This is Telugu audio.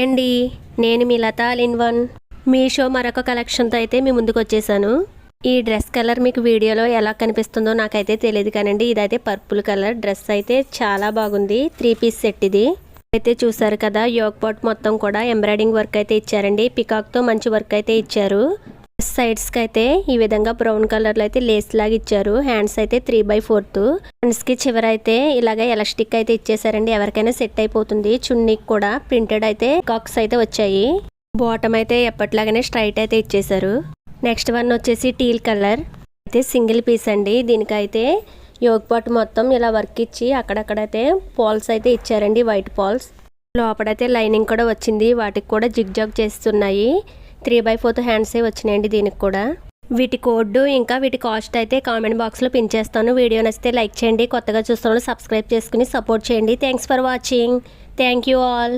హాయ్ అండి, నేను మీ లత ఆల్ ఇన్ వన్. మీషో మరొక కలెక్షన్తో అయితే మీ ముందుకు వచ్చేసాను. ఈ డ్రెస్ కలర్ మీకు వీడియోలో ఎలా కనిపిస్తుందో నాకైతే తెలియదు కానండి, ఇదైతే పర్పుల్ కలర్ డ్రెస్ అయితే చాలా బాగుంది. 3 పీస్ సెట్ ఇది అయితే చూసారు కదా. యోగ్ పాట్ మొత్తం కూడా ఎంబ్రాయిడింగ్ వర్క్ అయితే ఇచ్చారండి. పికాక్తో మంచి వర్క్ అయితే ఇచ్చారు. సైడ్స్కి అయితే ఈ విధంగా బ్రౌన్ కలర్లో అయితే లేస్ లాగా ఇచ్చారు. హ్యాండ్స్ అయితే 3/4. హ్యాండ్స్కి చివర అయితే ఇలాగ ఎలాస్టిక్ అయితే ఇచ్చేసారండి. ఎవరికైనా సెట్ అయిపోతుంది. చున్నీకి కూడా ప్రింటెడ్ అయితే కాక్స్ అయితే వచ్చాయి. బాటమ్ అయితే ఎప్పటిలాగానే స్ట్రైట్ అయితే ఇచ్చేసారు. నెక్స్ట్ వన్ వచ్చేసి టీల్ కలర్ అయితే సింగిల్ పీస్ అండి. దీనికైతే యోగ్ పాట్ మొత్తం ఇలా వర్క్ ఇచ్చి అక్కడక్కడైతే పాల్స్ అయితే ఇచ్చారండి, వైట్ పాల్స్. లోపలైతే లైనింగ్ కూడా వచ్చింది. వాటికి కూడా జిగ్ జాగ్ చేస్తున్నాయి. 3/4 హ్యాండ్సే వచ్చినాయండి దీనికి కూడా. వీటి కోడ్ ఇంకా వీటి కాస్ట్ అయితే కామెంట్ బాక్స్లో పిన్ చేస్తాను. వీడియో నచ్చితే లైక్ చేయండి. కొత్తగా చూస్తున్న సబ్స్క్రైబ్ చేసుకుని సపోర్ట్ చేయండి. Thanks for watching. Thank you all.